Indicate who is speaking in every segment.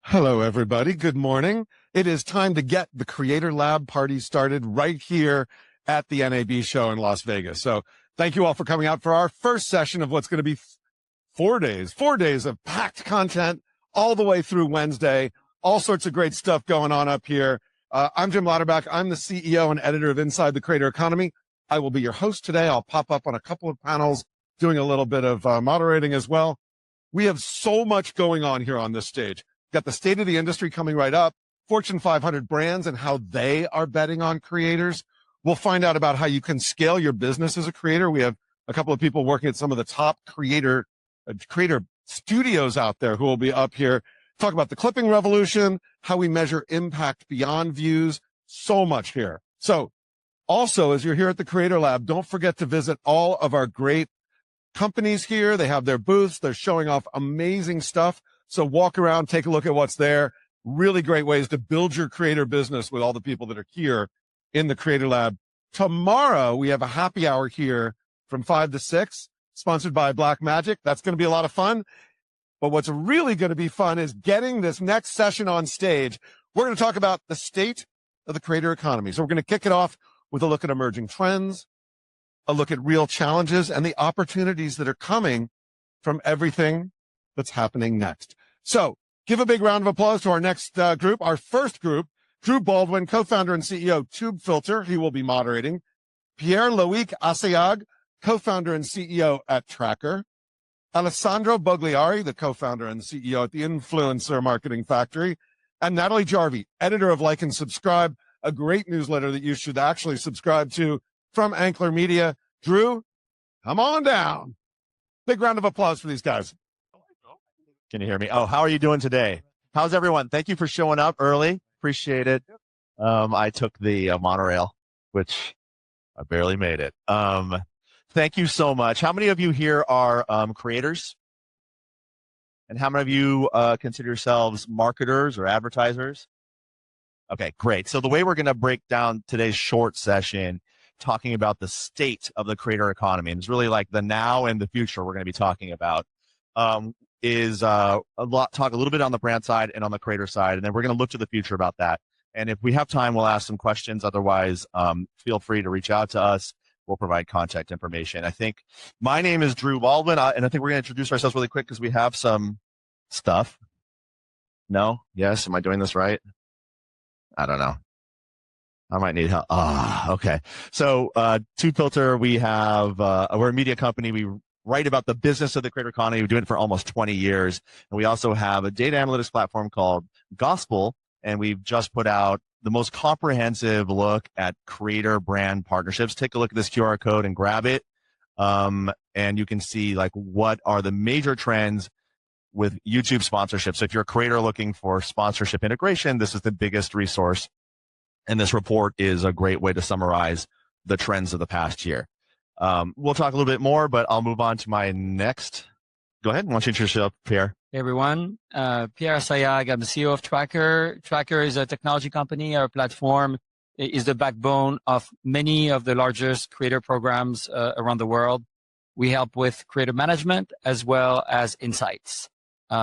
Speaker 1: Hello, everybody. Good morning. It is time to get the Creator Lab party started right here at the NAB show in Las Vegas. So thank you all for coming out for our first session of what's going to be 4 days of packed content all the way through Wednesday. All sorts of great stuff going on up here. I'm Jim Lauterbach. I'm the CEO and editor of Inside the Creator Economy. I will be your host today. I'll pop up on a couple of panels, doing a little bit of moderating as well. We have so much going on here on this stage. Got the state of the industry coming right up, Fortune 500 brands and how they are betting on creators. We'll find out about how you can scale your business as a creator. We have a couple of people working at some of the top creator studios out there who will be up here. Talk about the clipping revolution, how we measure impact beyond views, so much here. So also, as you're here at the Creator Lab, don't forget to visit all of our great companies here. They have their booths. They're showing off amazing stuff. So walk around, take a look at what's there. Really great ways to build your creator business with all the people that are here in the Creator Lab. Tomorrow, we have a happy hour here from 5 to 6, sponsored by Black Magic. That's going to be a lot of fun. But what's really going to be fun is getting this next session on stage. We're going to talk about the state of the creator economy. So we're going to kick it off with a look at emerging trends, a look at real challenges, and the opportunities that are coming from everything that's happening next. So give a big round of applause to our next group. Our first group, Drew Baldwin, co-founder and CEO, Tubefilter. He will be moderating. Pierre-Loïc Assayag, co-founder and CEO at Traackr. Alessandro Bogliari, the co-founder and CEO at the Influencer Marketing Factory. And Natalie Jarvie, editor of Like and Subscribe, a great newsletter that you should actually subscribe to from Ankler Media. Drew, come on down. Big round of applause for these guys.
Speaker 2: Can you hear me? Oh, how are you doing today? How's everyone? Thank you for showing up early. Appreciate it. I took the monorail, which I barely made it. Thank you so much. How many of you here are creators? And how many of you consider yourselves marketers or advertisers? Okay, great. So the way we're going to break down today's short session, talking about the state of the creator economy, and it's really like the now and the future we're going to be talking about, is talk a little bit on the brand side and on the creator side, and then we're going to look to the future about that. And if we have time, we'll ask some questions. Otherwise, feel free to reach out to us. We'll provide contact information. I think my name is Drew Baldwin, and I think we're going to introduce ourselves really quick because we have some stuff. No? Yes? Am I doing this right? I don't know. I might need help. Okay. So, Tubefilter, we're a media company. We write about the business of the creator economy. We've been doing it for almost 20 years. And we also have a data analytics platform called Gospel. And we've just put out the most comprehensive look at creator brand partnerships. Take a look at this QR code and grab it. And you can see like what are the major trends with YouTube sponsorship. So if you're a creator looking for sponsorship integration, this is the biggest resource. And this report is a great way to summarize the trends of the past year. We'll talk a little bit more, but I'll move on to my next. Go ahead. Why don't you introduce yourself, Pierre?
Speaker 3: Hey, everyone. Pierre Assayag. I'm the CEO of Traackr. Traackr is a technology company. Our platform is the backbone of many of the largest creator programs around the world. We help with creator management as well as insights.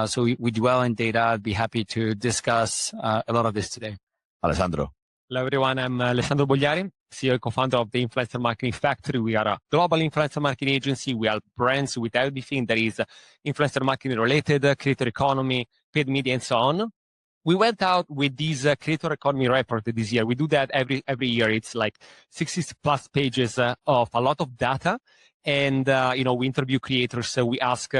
Speaker 3: So we dwell in data. I'd be happy to discuss a lot of this today.
Speaker 2: Alessandro.
Speaker 4: Hello, everyone. I'm Alessandro Bogliari, CEO and co-founder of the Influencer Marketing Factory. We are a global influencer marketing agency. We help brands with everything that is influencer marketing related, creator economy, paid media, and so on. We went out with this creator economy report this year. We do that every year. It's like 60 plus pages of a lot of data. And, we interview creators. So we ask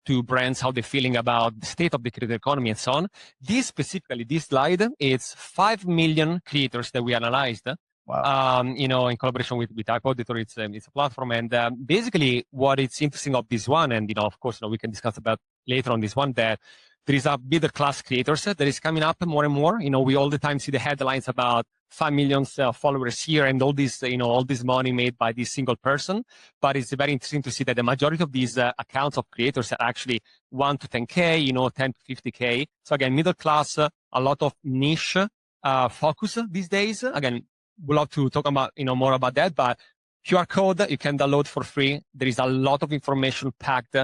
Speaker 4: to brands how they're feeling about the state of the creator economy and so on. This slide, it's 5 million creators that we analyzed.
Speaker 2: Wow.
Speaker 4: In collaboration with Moderator. It's a platform. And basically what it's interesting of this one, and, of course, we can discuss about later on this one, that there is a middle class creators that is coming up more and more. We all the time see the headlines about 5 million followers here and all this, all this money made by this single person. But it's very interesting to see that the majority of these accounts of creators are actually 1 to 10K, 10 to 50K. So again, middle class, a lot of niche focus these days. Again, we'd love to talk about, more about that, but QR code you can download for free. There is a lot of information packed.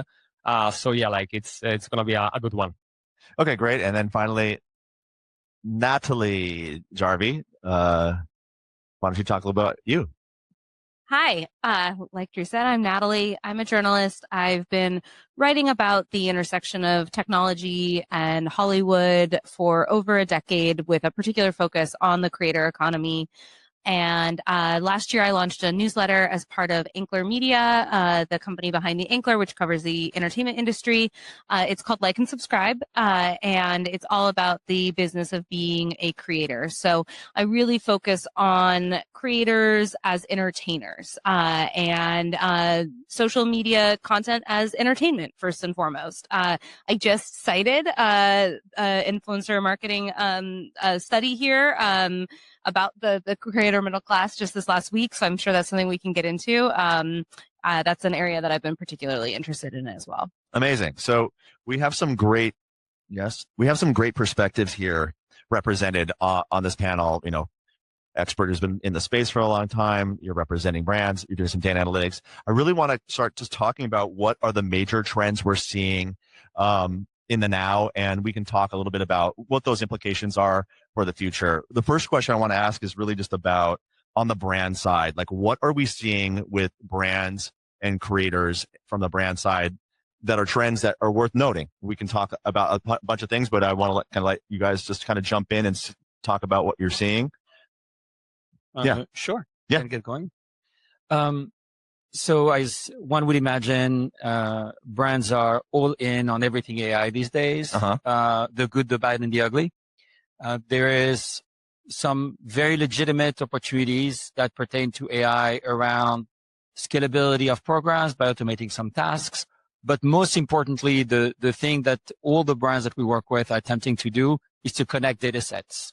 Speaker 4: So yeah, it's going to be a good one.
Speaker 2: Okay, great. And then finally, Natalie Jarvie, why don't you talk a little about you?
Speaker 5: Hi, like Drew said, I'm Natalie. I'm a journalist. I've been writing about the intersection of technology and Hollywood for over a decade with a particular focus on the creator economy. And last year I launched a newsletter as part of Inkler Media, the company behind the Inkler, which covers the entertainment industry. It's called Like and Subscribe, and it's all about the business of being a creator. So I really focus on creators as entertainers and social media content as entertainment, first and foremost. I just cited influencer marketing study here about the creator middle class just this last week. So I'm sure that's something we can get into. That's an area that I've been particularly interested in as well.
Speaker 2: Amazing. So we have some great perspectives here represented on this panel. You know, expert who's been in the space for a long time. You're representing brands. You're doing some data analytics. I really want to start just talking about what are the major trends we're seeing in the now, and we can talk a little bit about what those implications are for the future. The first question I want to ask is really just about on the brand side, like what are we seeing with brands and creators from the brand side that are trends that are worth noting? We can talk about a bunch of things, but I want to let you guys just kind of jump in and talk about what you're seeing.
Speaker 3: Sure.
Speaker 2: Yeah.
Speaker 3: Can get going. So as one would imagine, brands are all in on everything AI these days, the good, the bad, and the ugly. There is some very legitimate opportunities that pertain to AI around scalability of programs by automating some tasks. But most importantly, the thing that all the brands that we work with are attempting to do is to connect data sets.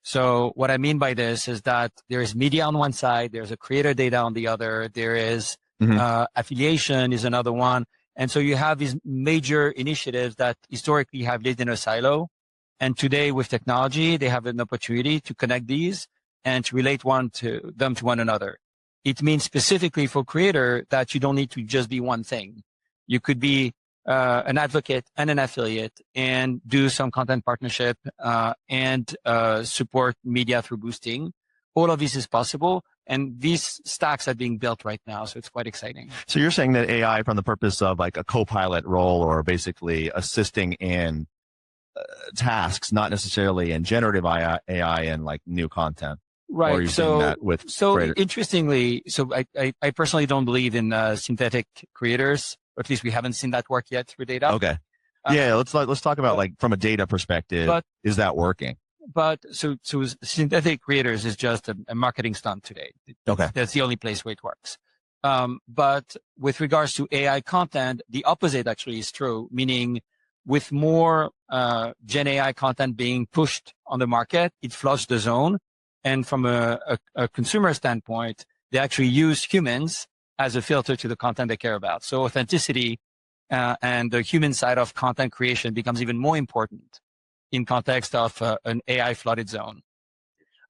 Speaker 3: So what I mean by this is that there is media on one side, there's a creator data on the other, there is affiliation is another one. And so you have these major initiatives that historically have lived in a silo. And today with technology, they have an opportunity to connect these and to relate them to one another. It means specifically for creator that you don't need to just be one thing. You could be an advocate and an affiliate and do some content partnership and support media through boosting. All of this is possible, and these stacks are being built right now, so it's quite exciting.
Speaker 2: So you're saying that AI from the purpose of like a co-pilot role or basically assisting in tasks, not necessarily in generative AI and like new content.
Speaker 3: Right.
Speaker 2: Or are you seeing that with creators?
Speaker 3: Interestingly, I personally don't believe in synthetic creators. Or at least we haven't seen that work yet through data.
Speaker 2: Okay. Yeah, let's talk about like from a data perspective, is that working?
Speaker 3: But so synthetic creators is just a marketing stunt today.
Speaker 2: Okay.
Speaker 3: That's the only place where it works. But with regards to AI content, the opposite actually is true, meaning with more Gen AI content being pushed on the market, it flushed the zone. And from a consumer standpoint, they actually use humans as a filter to the content they care about. So authenticity and the human side of content creation becomes even more important in context of an AI flooded zone.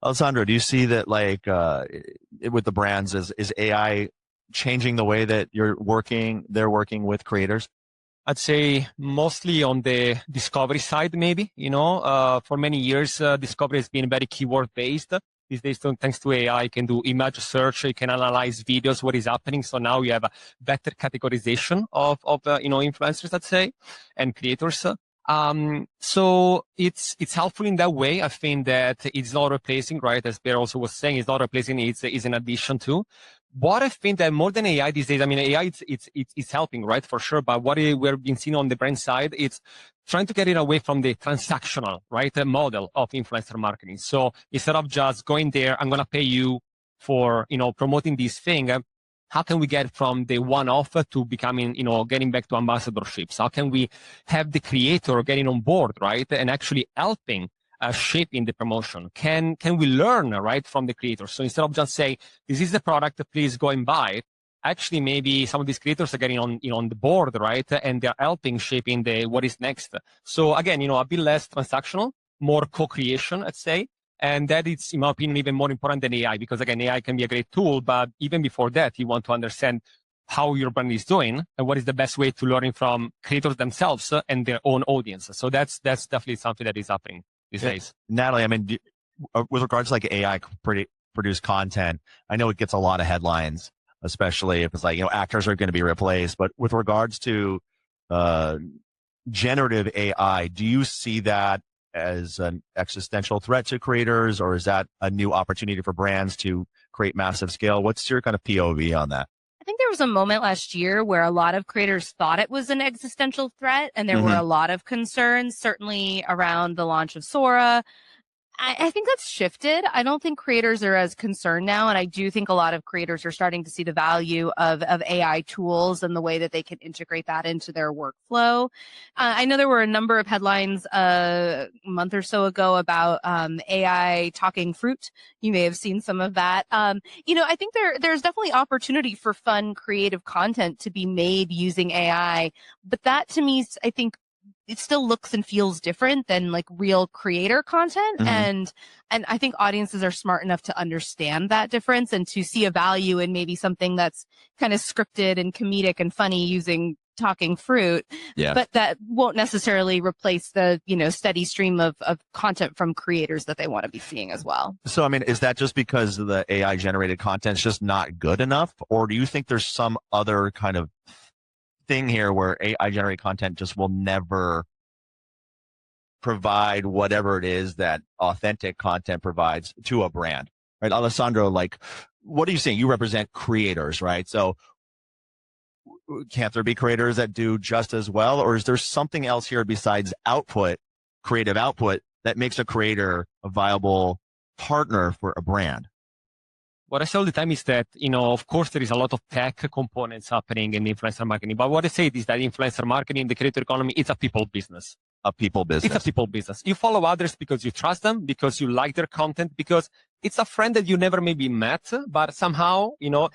Speaker 2: Alessandro, do you see that like with the brands, is AI changing the way that they're working with creators?
Speaker 4: I'd say mostly on the discovery side, maybe, for many years, discovery has been very keyword based. These days, thanks to AI, you can do image search, you can analyze videos, what is happening. So now you have a better categorization of influencers, let's say, and creators. So it's helpful in that way. I think that it's not replacing, right? As Pierre also was saying, it's not replacing, it's an addition to. What I think that more than AI these days, I mean, AI, it's helping, right? For sure. But what we've been seeing on the brand side, it's trying to get it away from the transactional, right? Model of influencer marketing. So instead of just going there, I'm going to pay you for, promoting this thing. How can we get from the one-off to becoming, getting back to ambassadorships? How can we have the creator getting on board, right? And actually helping shaping the promotion? Can we learn, right, from the creators? So instead of just saying, this is the product, please go and buy it, actually maybe some of these creators are getting on the board, right? And they're helping shaping what is next. So again, a bit less transactional, more co-creation, let's say. And that is, in my opinion, even more important than AI, because again, AI can be a great tool, but even before that, you want to understand how your brand is doing and what is the best way to learn from creators themselves and their own audience. So that's definitely something that is happening these days.
Speaker 2: Natalie, I mean, with regards to like AI produced content, I know it gets a lot of headlines, especially if it's like, actors are going to be replaced. But with regards to generative AI, do you see that as an existential threat to creators, or is that a new opportunity for brands to create massive scale? What's your kind of POV on that?
Speaker 5: I think there was a moment last year where a lot of creators thought it was an existential threat, and there were a lot of concerns, certainly around the launch of Sora. I think that's shifted. I don't think creators are as concerned now. And I do think a lot of creators are starting to see the value of AI tools and the way that they can integrate that into their workflow. I know there were a number of headlines a month or so ago about AI talking fruit. You may have seen some of that. I think there's definitely opportunity for fun, creative content to be made using AI. But that to me, I think, it still looks and feels different than like real creator content. And I think audiences are smart enough to understand that difference and to see a value in maybe something that's kind of scripted and comedic and funny using talking fruit.
Speaker 2: Yeah.
Speaker 5: But that won't necessarily replace the, steady stream of content from creators that they want to be seeing as well.
Speaker 2: So, I mean, is that just because the AI generated content is just not good enough? Or do you think there's some other kind of thing here where AI generated content just will never provide whatever it is that authentic content provides to a brand, right? Alessandro, like, what are you saying? You represent creators, right? So can't there be creators that do just as well? Or is there something else here besides output, creative output, that makes a creator a viable partner for a brand?
Speaker 4: What I say all the time is that, of course, there is a lot of tech components happening in influencer marketing. But what I say is that influencer marketing, the creator economy, it's a people business.
Speaker 2: A people business.
Speaker 4: It's a people business. You follow others because you trust them, because you like their content, because it's a friend that you never maybe met, but somehow,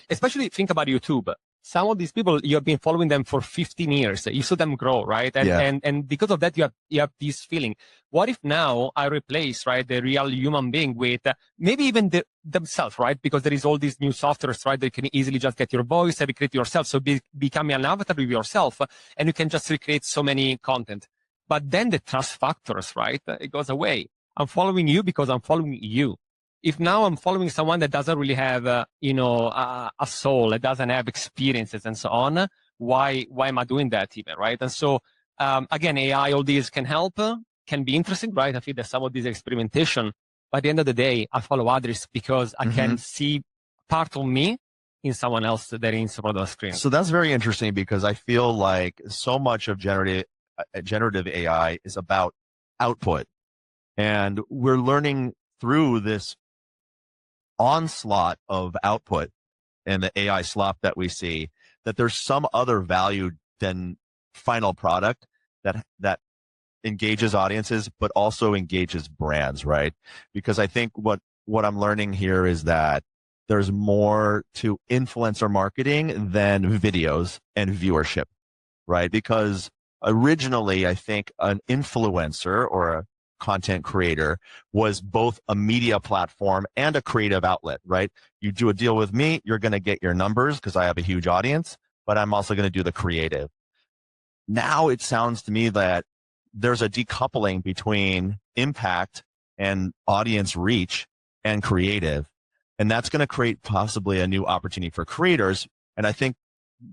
Speaker 4: especially think about YouTube. Some of these people, you have been following them for 15 years. You saw them grow, right? And because of that, you have this feeling. What if now I replace, right, the real human being with maybe even themselves, right? Because there is all these new softwares, right? That you can easily just get your voice and recreate yourself. So becoming an avatar with yourself, and you can just recreate so many content. But then the trust factors, right? It goes away. I'm following you because I'm following you. If now I'm following someone that doesn't really have, a soul, that doesn't have experiences and so on, why am I doing that even, right? And so, again, AI, all these can help, can be interesting, right? I think there's some of this experimentation. But at the end of the day, I follow others because I can see part of me in someone else that is in front of the screen.
Speaker 2: So that's very interesting, because I feel like so much of generative AI is about output. And we're learning through this onslaught of output and the AI slop that we see that there's some other value than final product that engages audiences, but also engages brands, right? Because I think what I'm learning here is that there's more to influencer marketing than videos and viewership, right? Because originally, I think an influencer or a content creator was both a media platform and a creative outlet, right? You do a deal with me, you're going to get your numbers because I have a huge audience, but I'm also going to do the creative. Now it sounds to me that there's a decoupling between impact and audience reach and creative. And that's going to create possibly a new opportunity for creators. And I think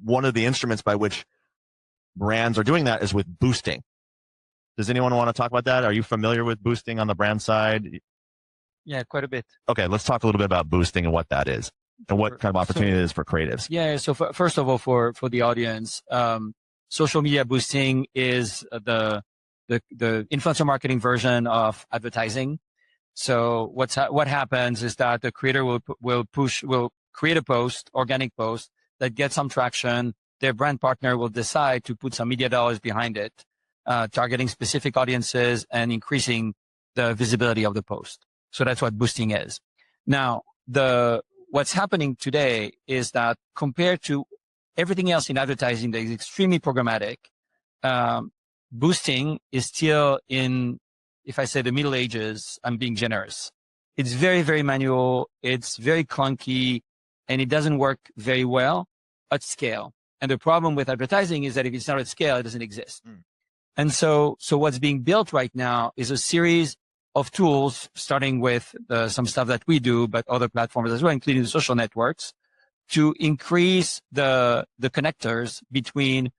Speaker 2: one of the instruments by which brands are doing that is with boosting. Does anyone want to talk about that? Are you familiar with boosting on the brand side?
Speaker 3: Yeah, quite a bit.
Speaker 2: Okay, let's talk a little bit about boosting and what that is and what kind of opportunity it is for creatives.
Speaker 3: Yeah, so first of all, for the audience, social media boosting is the influencer marketing version of advertising. So what happens is that the creator will create a post, organic post that gets some traction. Their brand partner will decide to put some media dollars behind it, targeting specific audiences and increasing the visibility of the post. So that's what boosting is. Now, what's happening today is that compared to everything else in advertising that is extremely programmatic, boosting is still in, if I say the Middle Ages, I'm being generous. It's very, very manual. It's very clunky and it doesn't work very well at scale. And the problem with advertising is that if it's not at scale, it doesn't exist. And so what's being built right now is a series of tools, starting with some stuff that we do, but other platforms as well, including the social networks, to increase the connectors between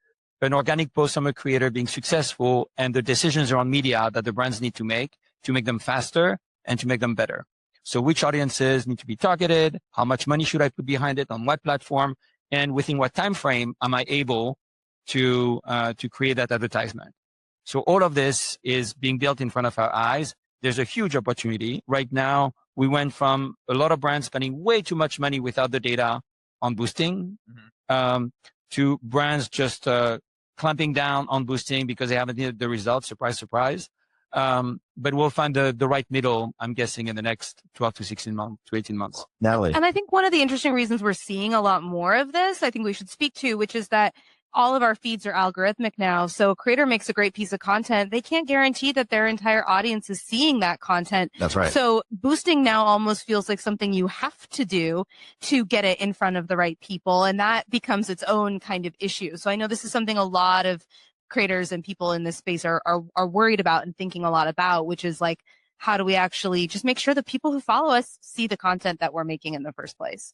Speaker 3: an organic post from a creator being successful and the decisions around media that the brands need to make them faster and to make them better. So which audiences need to be targeted? How much money should I put behind it? On what platform? And within what time frame am I able to create that advertisement? So all of this is being built in front of our eyes. There's a huge opportunity. Right now, we went from a lot of brands spending way too much money without the data on boosting, to brands just clamping down on boosting because they haven't needed the results. Surprise, surprise. But we'll find the right middle, I'm guessing, in the next 12 to 18 months.
Speaker 2: Natalie.
Speaker 5: And I think one of the interesting reasons we're seeing a lot more of this, I think we should speak to, which is that all of our feeds are algorithmic now. So a creator makes a great piece of content. They can't guarantee that their entire audience is seeing that content.
Speaker 2: That's right.
Speaker 5: So boosting now almost feels like something you have to do to get it in front of the right people. And that becomes its own kind of issue. So I know this is something a lot of creators and people in this space are worried about and thinking a lot about, which is like, how do we actually just make sure the people who follow us see the content that we're making in the first place?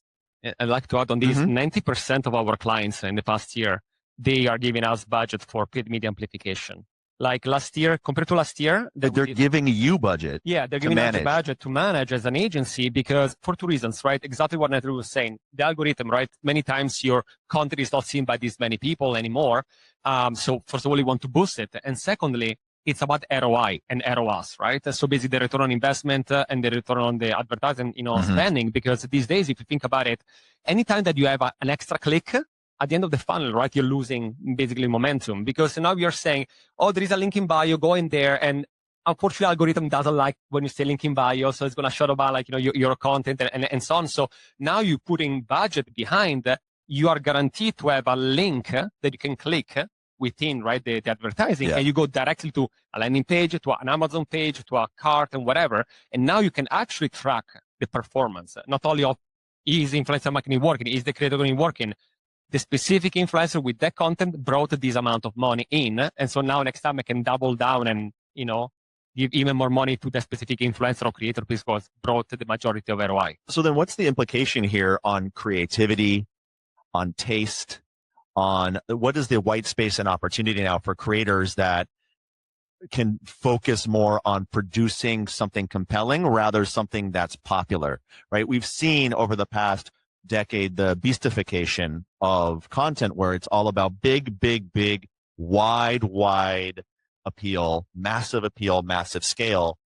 Speaker 4: I'd like to add on this, 90% of our clients in the past year, they are giving us budget for paid media amplification. Like last year, compared to last year,
Speaker 2: they're giving you budget.
Speaker 4: Yeah, they're giving us budget to manage as an agency because for two reasons, right? Exactly what Natalie was saying. The algorithm, right? Many times your content is not seen by this many people anymore. So first of all, you want to boost it. And secondly, it's about ROI and ROAS, right? So basically the return on investment and the return on the advertising, spending. Because these days, if you think about it, anytime that you have an extra click, at the end of the funnel, right, you're losing basically momentum because now you're saying, oh, there is a link in bio, go in there. And unfortunately, algorithm doesn't like when you say link in bio. So it's going to show about like, your content and so on. So now you're putting budget behind, you are guaranteed to have a link that you can click within, right, the advertising. And you go directly to a landing page, to an Amazon page, to a cart and whatever. And now you can actually track the performance, not only of is influencer marketing working, is the creator going working, the specific influencer with that content brought this amount of money in. And so now next time I can double down and, give even more money to that specific influencer or creator because brought the majority of ROI.
Speaker 2: So then what's the implication here on creativity, on taste, on what is the white space and opportunity now for creators that can focus more on producing something compelling rather something that's popular, right? We've seen over the past decade the beastification of content where it's all about big, wide appeal, massive scale.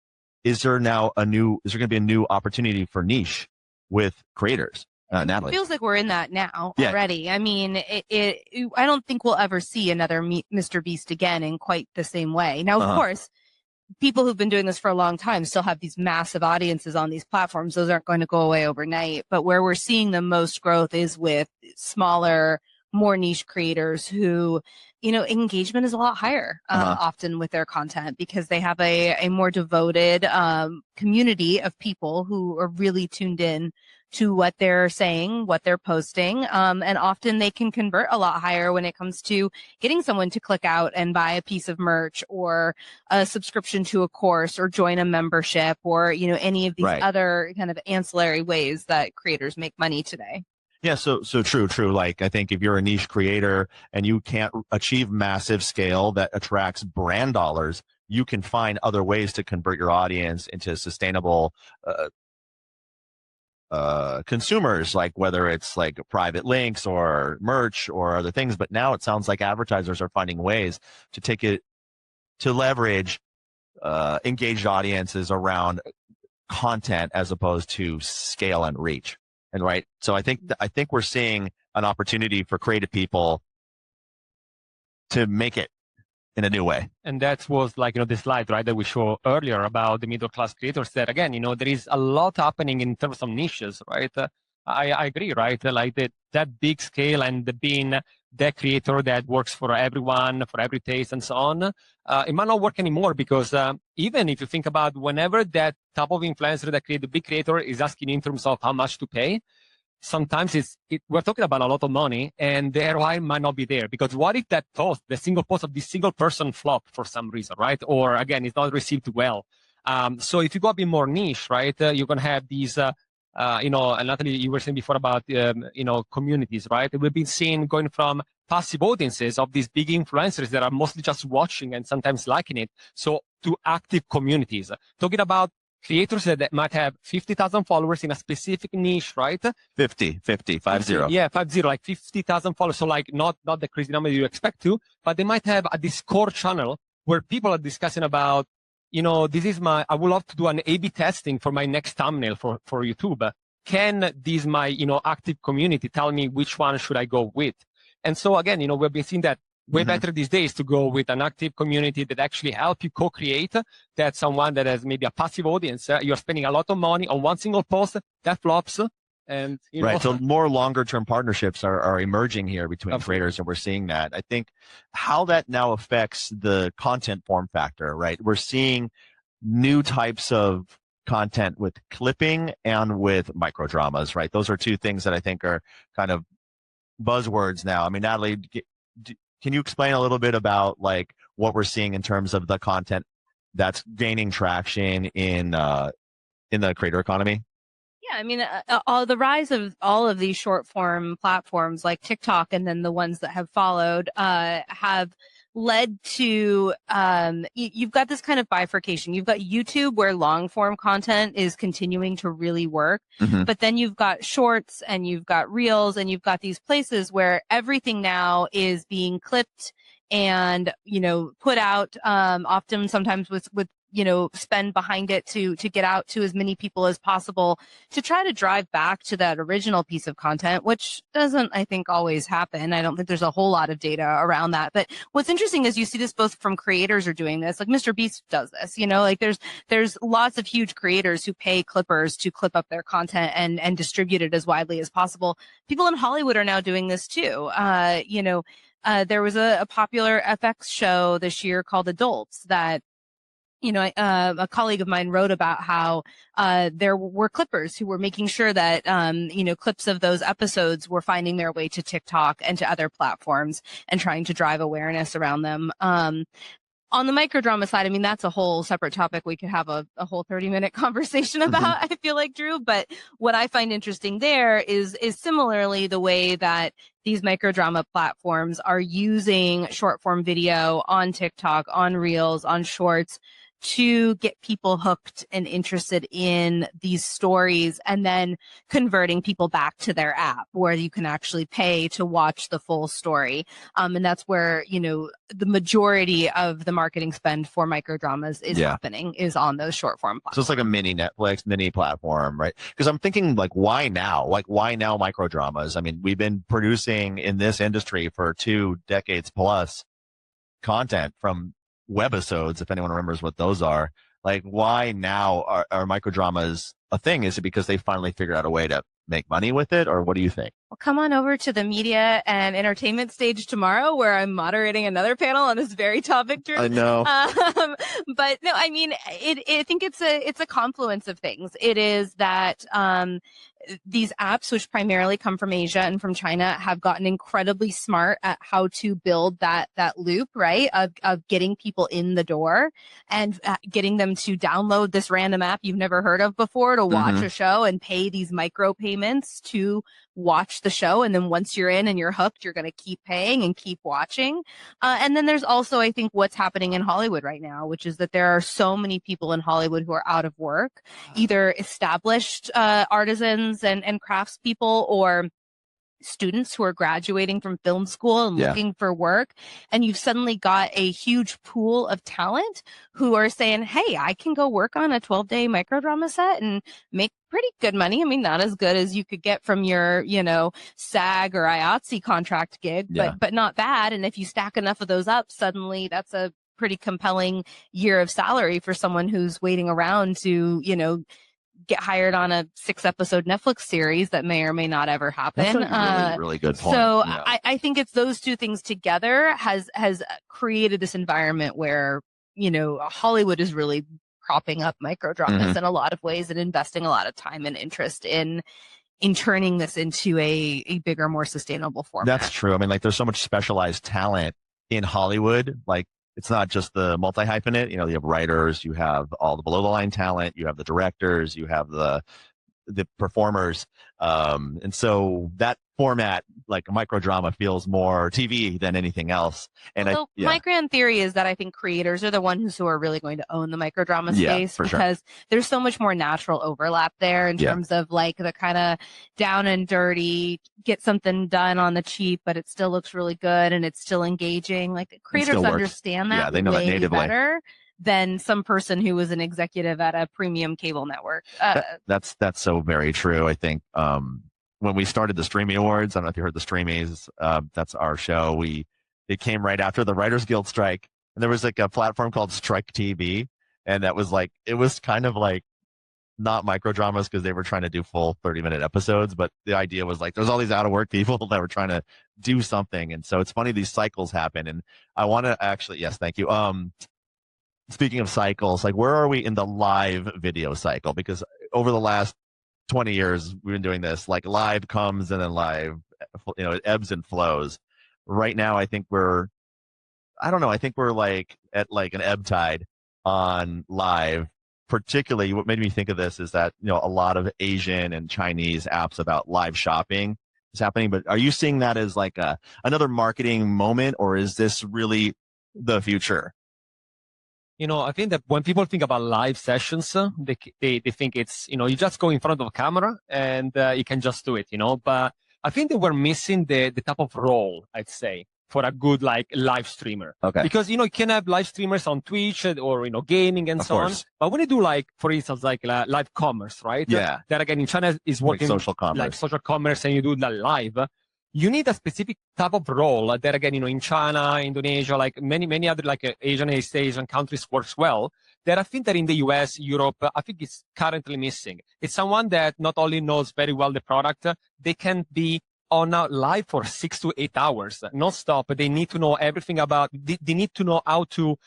Speaker 2: Is there going to be a new opportunity for niche with creators? Natalie.
Speaker 5: It feels like we're in that now already. I mean, I don't think we'll ever see another Mr. Beast again in quite the same way. Now, of course, people who've been doing this for a long time still have these massive audiences on these platforms. Those aren't going to go away overnight. But where we're seeing the most growth is with smaller, more niche creators who, engagement is a lot higher often with their content because they have a more devoted community of people who are really tuned in to what they're saying, what they're posting. And often they can convert a lot higher when it comes to getting someone to click out and buy a piece of merch or a subscription to a course or join a membership or, any of these other kind of ancillary ways that creators make money today.
Speaker 2: Yeah, so true. Like, I think if you're a niche creator and you can't achieve massive scale that attracts brand dollars, you can find other ways to convert your audience into sustainable consumers, like whether it's like private links or merch or other things. But now it sounds like advertisers are finding ways to leverage engaged audiences around content as opposed to scale and reach. And right. So I think we're seeing an opportunity for creative people to make it in a new way.
Speaker 4: And that was like, the slide, right, that we showed earlier about the middle class creators that, again, there is a lot happening in terms of niches, right? I agree, right? Like that big scale and being that creator that works for everyone, for every taste and so on. It might not work anymore because even if you think about whenever that type of influencer that create the big creator is asking in terms of how much to pay, sometimes we're talking about a lot of money and the ROI might not be there, because what if that post, the single post of this single person flop for some reason, right? Or again, it's not received well. So if you go a bit more niche, right, you're going to have these, and Natalie, you were saying before about, communities, right? We've been seeing going from passive audiences of these big influencers that are mostly just watching and sometimes liking it, so to active communities. Talking about creators that might have 50,000 followers in a specific niche, right?
Speaker 2: 50.
Speaker 4: Yeah, 50, like 50,000 followers. So like not the crazy number you expect to, but they might have a Discord channel where people are discussing about, I would love to do an A/B testing for my next thumbnail for YouTube. Can my, active community tell me which one should I go with? And so again, we've been seeing that way better these days to go with an active community that actually help you co-create. That's someone that has maybe a passive audience. You're spending a lot of money on one single post that flops. And
Speaker 2: right. So more longer term partnerships are emerging here between creators, and we're seeing that. I think how that now affects the content form factor, right? We're seeing new types of content with clipping and with micro dramas, right? Those are two things that I think are kind of buzzwords now. I mean, Natalie, can you explain a little bit about like what we're seeing in terms of the content that's gaining traction in the creator economy?
Speaker 5: Yeah, I mean, all the rise of all of these short form platforms like TikTok and then the ones that have followed have led to you've got this kind of bifurcation. You've got YouTube where long form content is continuing to really work, but then you've got shorts and you've got reels and you've got these places where everything now is being clipped and put out often sometimes with spend behind it to get out to as many people as possible to try to drive back to that original piece of content, which doesn't, I think, always happen. I don't think there's a whole lot of data around that. But what's interesting is you see this both from creators are doing this, like Mr. Beast does this, like there's lots of huge creators who pay clippers to clip up their content and distribute it as widely as possible. People in Hollywood are now doing this too. There was a popular FX show this year called Adults that a colleague of mine wrote about how there were clippers who were making sure that clips of those episodes were finding their way to TikTok and to other platforms and trying to drive awareness around them. On the microdrama side, I mean, that's a whole separate topic. We could have a whole 30-minute conversation about, I feel like, Drew. But what I find interesting there is similarly the way that these microdrama platforms are using short form video on TikTok, on Reels, on Shorts to get people hooked and interested in these stories and then converting people back to their app where you can actually pay to watch the full story. And that's where, the majority of the marketing spend for microdramas is happening, is on those short form platforms.
Speaker 2: So it's like a mini Netflix, mini platform, right? Because I'm thinking like, why now? Like, why now microdramas? I mean, we've been producing in this industry for 2 decades plus content from webisodes, if anyone remembers what those are. Like, why now are microdramas a thing? Is it because they finally figured out a way to make money with it, or what do you think?
Speaker 5: Well, come on over to the media and entertainment stage tomorrow, where I'm moderating another panel on this very topic, Drew.
Speaker 2: I know.
Speaker 5: But no, I mean, I think it's a confluence of things. It is that these apps, which primarily come from Asia and from China, have gotten incredibly smart at how to build that loop, right, of getting people in the door and getting them to download this random app you've never heard of before to watch a show and pay these micro payments to watch the show. And then once you're in and you're hooked, you're going to keep paying and keep watching. And then there's also, I think, what's happening in Hollywood right now, which is that there are so many people in Hollywood who are out of work, either established artisans and craftspeople or students who are graduating from film school and looking for work. And you've suddenly got a huge pool of talent who are saying, hey, I can go work on a 12-day microdrama set and make pretty good money. I mean, not as good as you could get from your, SAG or IATSE contract gig, but not bad. And if you stack enough of those up, suddenly that's a pretty compelling year of salary for someone who's waiting around to, get hired on a 6-episode Netflix series that may or may not ever happen.
Speaker 2: That's a really, really good point.
Speaker 5: So I think it's those two things together has created this environment where, Hollywood is really propping up microdramas in a lot of ways and investing a lot of time and interest in in turning this into a bigger, more sustainable format.
Speaker 2: That's true. I mean, like there's so much specialized talent in Hollywood. Like it's not just the multi-hyphenate, you know, you have writers, you have all the below the line talent, you have the directors, you have the performers. And so that format, like a microdrama, feels more TV than anything else. And
Speaker 5: my grand theory is that I think creators are the ones who are really going to own the microdrama space because there's so much more natural overlap there in terms of like the kind of down and dirty, get something done on the cheap, but it still looks really good and it's still engaging. Like creators understand that
Speaker 2: they know that natively
Speaker 5: better than some person who was an executive at a premium cable network.
Speaker 2: That's so very true. I think when we started the Streamy Awards, I don't know if you heard the Streamies, that's our show. It came right after the Writers Guild strike, and there was like a platform called Strike TV, and that was like, it was kind of like not microdramas because they were trying to do full 30-minute episodes, but the idea was like there's all these out of work people that were trying to do something, and so it's funny these cycles happen. And I want to actually, yes, thank you. Speaking of cycles, like where are we in the live video cycle? Because over the last 20 years, we've been doing this, like live comes and then live, you know, it ebbs and flows. Right now, I think we're like at like an ebb tide on live. Particularly what made me think of this is that, you know, a lot of Asian and Chinese apps about live shopping is happening, but are you seeing that as like another marketing moment, or is this really the future?
Speaker 4: You know, I think that when people think about live sessions, they think it's, you know, you just go in front of a camera and you can just do it, you know. But I think that we're missing the type of role, I'd say, for a good like live streamer.
Speaker 2: Okay.
Speaker 4: Because, you know, you can have live streamers on Twitch or, you know, gaming and so on. But when you do like, for instance, like live commerce, right?
Speaker 2: Yeah.
Speaker 4: That again in China is working
Speaker 2: like social commerce.
Speaker 4: Like social commerce, and you do that live. You need a specific type of role that, again, you know, in China, Indonesia, like many other like Asian, East Asian countries works well. That I think that in the US, Europe, I think it's currently missing. It's someone that not only knows very well the product, they can be on live for 6 to 8 hours, non-stop. They need to know everything about, they need to know how to,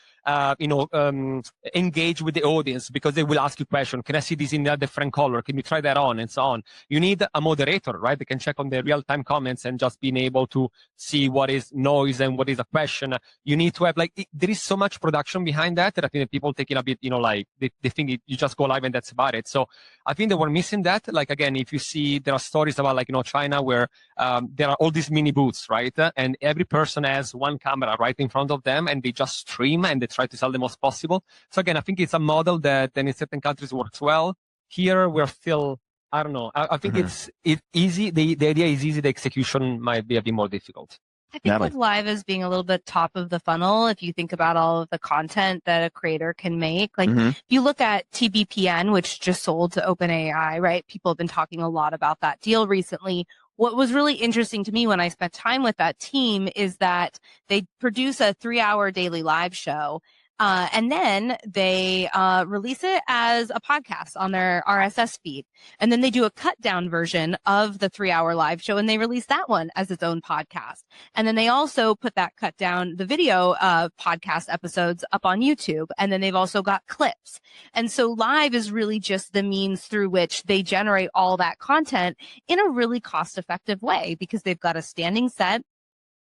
Speaker 4: engage with the audience, because they will ask you questions. Can I see this in a different color? Can you try that on? And so on. You need a moderator, right? They can check on the real-time comments and just being able to see what is noise and what is a question. You need to have there is so much production behind that I think that people take it a bit, you know, like they think you just go live and that's about it. So I think that we're missing that. Like, again, if you see, there are stories about like, you know, China where, there are all these mini booths, right? And every person has one camera right in front of them and they just stream and they try to sell the most possible. So again, I think it's a model that in certain countries works well. Here, we're still, I don't know. I think it's easy. The idea is easy. The execution might be a bit more difficult.
Speaker 5: I think of live as being a little bit top of the funnel. If you think about all of the content that a creator can make, like if you look at TBPN, which just sold to OpenAI, right? People have been talking a lot about that deal recently. What was really interesting to me when I spent time with that team is that they produce a 3-hour daily live show. And then they release it as a podcast on their RSS feed. And then they do a cut down version of the 3-hour live show, and they release that one as its own podcast. And then they also put that cut down, the video podcast episodes up on YouTube. And then they've also got clips. And so live is really just the means through which they generate all that content in a really cost effective way, because they've got a standing set.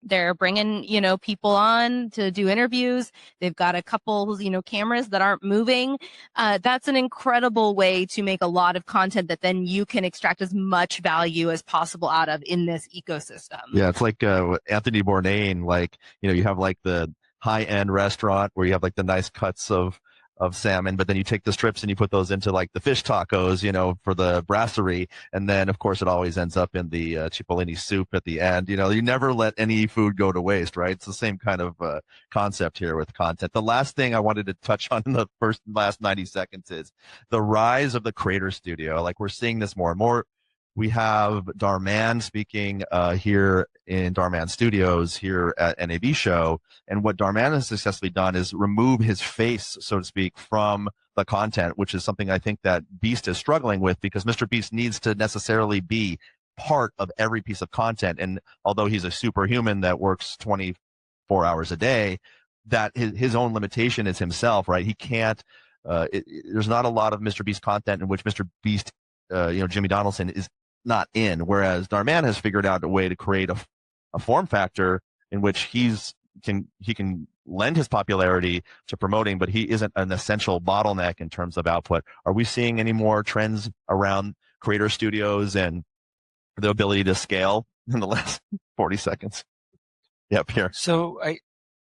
Speaker 5: They're bringing, you know, people on to do interviews. They've got a couple, you know, cameras that aren't moving. That's an incredible way to make a lot of content that then you can extract as much value as possible out of in this ecosystem.
Speaker 2: Yeah, it's like Anthony Bourdain, like, you know, you have like the high-end restaurant where you have like the nice cuts of salmon, but then you take the strips and you put those into like the fish tacos, you know, for the brasserie. And then of course it always ends up in the cipollini soup at the end. You know, you never let any food go to waste, right? It's the same kind of concept here with content. The last thing I wanted to touch on in the last 90 seconds is the rise of the creator studio. Like, we're seeing this more and more. We have Darman speaking here in Darman Studios here at NAB Show. And what Darman has successfully done is remove his face, so to speak, from the content, which is something I think that Beast is struggling with, because Mr. Beast needs to necessarily be part of every piece of content. And although he's a superhuman that works 24 hours a day, that his own limitation is himself, right? He can't, there's not a lot of Mr. Beast content in which Mr. Beast, you know, Jimmy Donaldson is not in. Whereas Darman has figured out a way to create a form factor in which he can lend his popularity to promoting, but he isn't an essential bottleneck in terms of output. Are we seeing any more trends around creator studios and the ability to scale in the last 40 seconds? Yeah, Pierre.
Speaker 3: So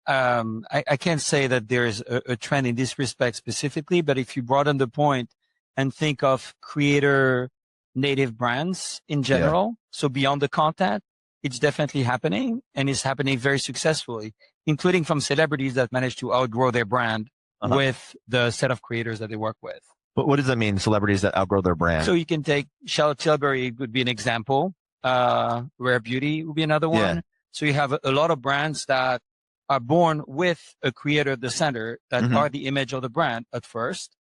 Speaker 3: I can't say that there's a trend in this respect specifically, but if you broaden the point and think of creator native brands in general, so beyond the content, it's definitely happening, and it's happening very successfully, including from celebrities that manage to outgrow their brand with the set of creators that they work with.
Speaker 2: But what does that mean, celebrities that outgrow their brand?
Speaker 3: So you can take Charlotte Tilbury would be an example. Rare Beauty would be another one.
Speaker 2: Yeah.
Speaker 3: So you have a lot of brands that are born with a creator at the center that are the image of the brand at first,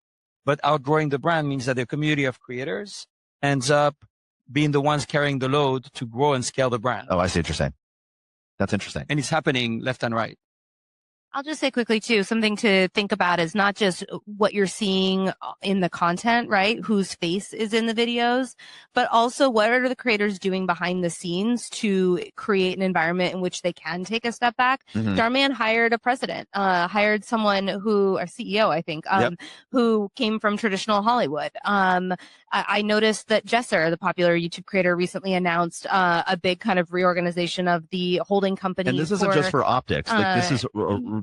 Speaker 3: but outgrowing the brand means that the community of creators ends up being the ones carrying the load to grow and scale the brand.
Speaker 2: Oh, I see what you're saying. That's interesting.
Speaker 3: And it's happening left and right.
Speaker 5: I'll just say quickly too, something to think about is not just what you're seeing in the content, right? Whose face is in the videos, but also what are the creators doing behind the scenes to create an environment in which they can take a step back. Darman hired a president, hired someone who, a CEO, I think, who came from traditional Hollywood. I noticed that Jesser, the popular YouTube creator, recently announced a big kind of reorganization of the holding company.
Speaker 2: And this isn't just for optics. Like, this is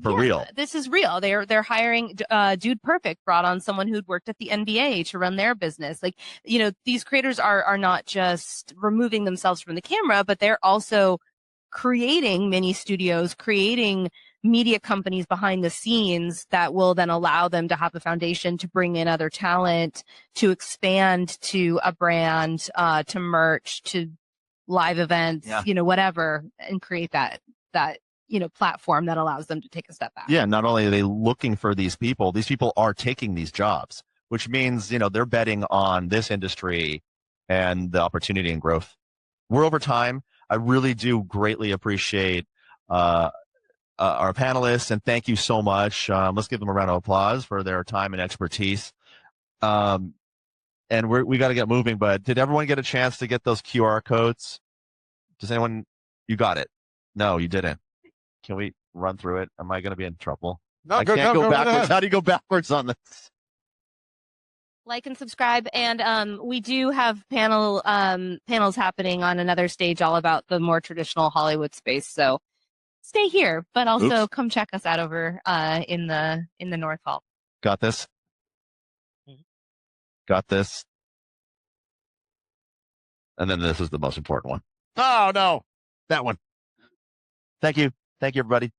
Speaker 2: for real.
Speaker 5: This is real. They're hiring Dude Perfect brought on someone who'd worked at the NBA to run their business. Like, you know, these creators are not just removing themselves from the camera, but they're also creating mini studios, creating media companies behind the scenes that will then allow them to have a foundation to bring in other talent, to expand to a brand, to merch, to live events, you know, whatever, and create that, you know, platform that allows them to take a step back.
Speaker 2: Yeah. Not only are they looking for these people are taking these jobs, which means, you know, they're betting on this industry and the opportunity and growth. We're over time. I really do greatly appreciate, our panelists, and thank you so much. Let's give them a round of applause for their time and expertise. And we got to get moving, but did everyone get a chance to get those QR codes? Does anyone, you got it? No, you didn't. Can we run through it? Am I going to be in trouble?
Speaker 1: No,
Speaker 2: I can't go backwards. How do you go backwards on this?
Speaker 5: Like and subscribe. And we do have panels happening on another stage all about the more traditional Hollywood space. So stay here, but also come check us out over in the North Hall.
Speaker 2: Got this? Got this? And then this is the most important one. Oh, no. That one. Thank you. Thank you, everybody.